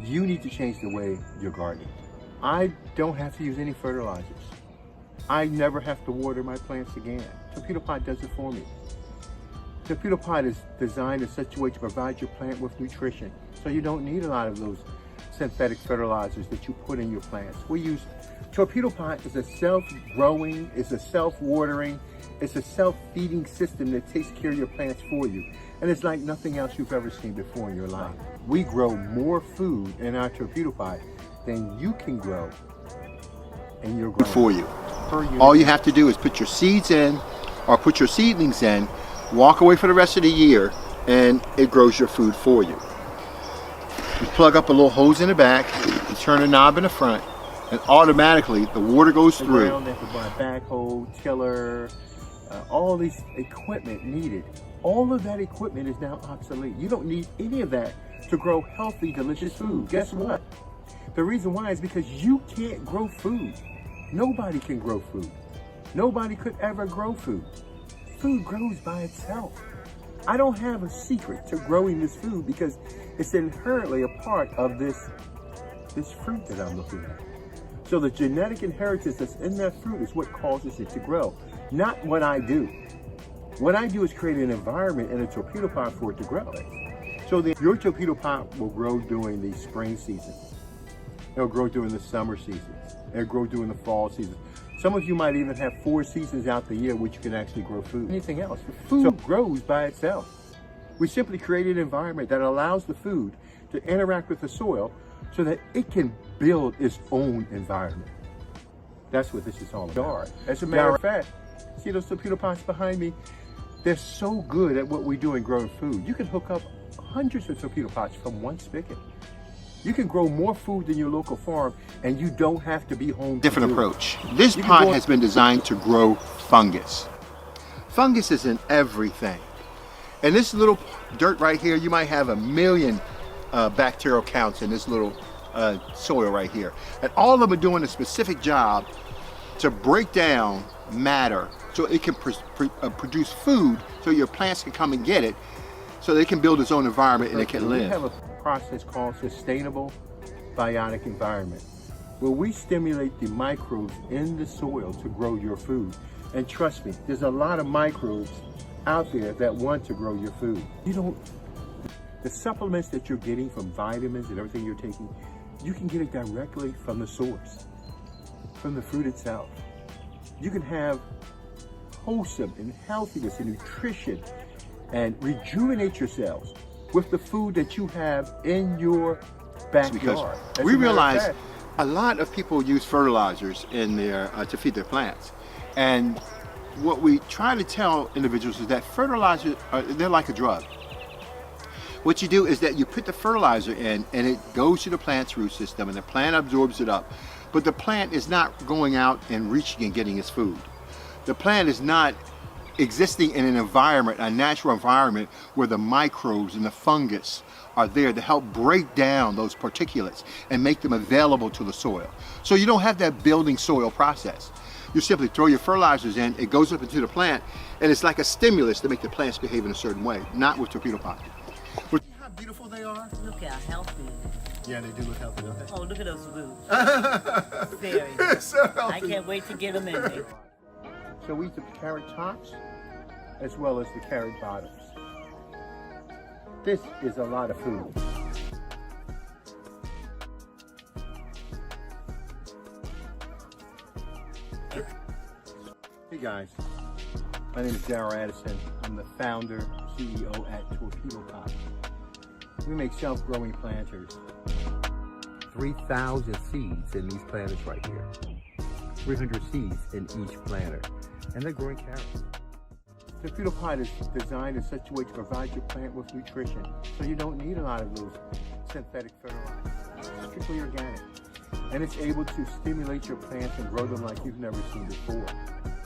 You need to change the way you're gardening. I don't have to use any fertilizers. I never have to water my plants again. Torpedopot does it for me. Torpedopot is designed in such a way to provide your plant with nutrition, so you don't need a lot of those synthetic fertilizers that you put in your plants. Torpedopot is a self-growing, it's a self-watering, it's a self-feeding system that takes care of your plants for you. And it's like nothing else you've ever seen before in your life. We grow more food in our Torpedopot than you can grow in your garden. For you. All you have to do is put your seeds in or put your seedlings in, walk away for the rest of the year, and it grows your food for you. You plug up a little hose in the back, you turn a knob in the front, and automatically the water goes through. They have to buy a backhoe, tiller, all these equipment needed. All of that equipment is now obsolete. You don't need any of that to grow healthy, delicious food. Guess what? The reason why is because you can't grow food. Nobody can grow food. Nobody could ever grow food. Food grows by itself. I don't have a secret to growing this food because it's inherently a part of this fruit that I'm looking at. So the genetic inheritance that's in that fruit is what causes it to grow, not what I do. What I do is create an environment in a Torpedopot for it to grow. So your Torpedopot will grow during the spring season. It'll grow during the summer seasons. It'll grow during the fall season. Some of you might even have 4 seasons out the year which you can actually grow food. Anything else. The food grows by itself. We simply create an environment that allows the food to interact with the soil so that it can build its own environment. That's what this is all about. As a matter of fact, see those Torpedopots behind me? They're so good at what we do in growing food. You can hook up hundreds of Torpedopots from one spigot. You can grow more food than your local farm, and you don't have to be home. Different approach. This pot has been designed to grow fungus. Fungus is in everything. And this little dirt right here, you might have 1 million bacterial counts in this little soil right here. And all of them are doing a specific job to break down matter so it can produce food so your plants can come and get it so they can build its own environment and it can live. We have a process called sustainable biotic environment where we stimulate the microbes in the soil to grow your food. And trust me, there's a lot of microbes out there that want to grow your food. The supplements that you're getting from vitamins and everything you're taking, you can get it directly from the source, from the fruit itself. You can have wholesome and healthiness and nutrition and rejuvenate your cells with the food that you have in your backyard. We realize a lot of people use fertilizers in their to feed their plants, and what we try to tell individuals is that fertilizers they're like a drug. What you do is that you put the fertilizer in and it goes to the plant's root system and the plant absorbs it up, but the plant is not going out and reaching and getting its food. The plant is not existing in an environment, a natural environment, where the microbes and the fungus are there to help break down those particulates and make them available to the soil. So you don't have that building soil process. You simply throw your fertilizers in, it goes up into the plant, and it's like a stimulus to make the plants behave in a certain way, not with Torpedopot. See how beautiful they are? Look how healthy. Yeah, they do look healthy, don't they? Oh, look at those roots. Very. So healthy. I can't wait to get them in there. So we eat the carrot tops as well as the carrot bottoms. This is a lot of food. Hey guys, my name is Darryl Addison. I'm the founder, CEO at Torpedopot. We make self-growing planters. 3,000 seeds in these planters right here. 300 seeds in each planter. And they're growing carrots. Torpedopot is designed in such a way to provide your plant with nutrition, so you don't need a lot of those synthetic fertilizers. It's strictly organic. And it's able to stimulate your plants and grow them like you've never seen before.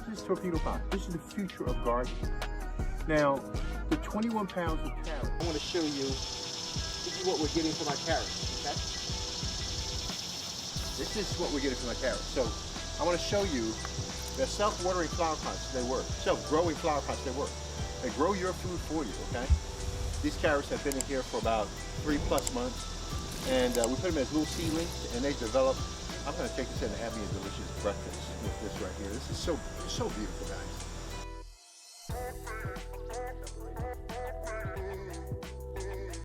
This is Torpedopot. This is the future of gardening. Now, the 21 pounds of carrots, I want to show you, this is what we're getting from our carrots, okay? This is what we're getting from our carrots. So, I want to show you they're self-watering flower pots, they work. Self-growing flower pots, they work. They grow your food for you, okay? These carrots have been in here for about 3+ months, And we put them as little seedlings, and they develop. I'm going to take this in and have me a delicious breakfast with this right here. This is so beautiful, guys.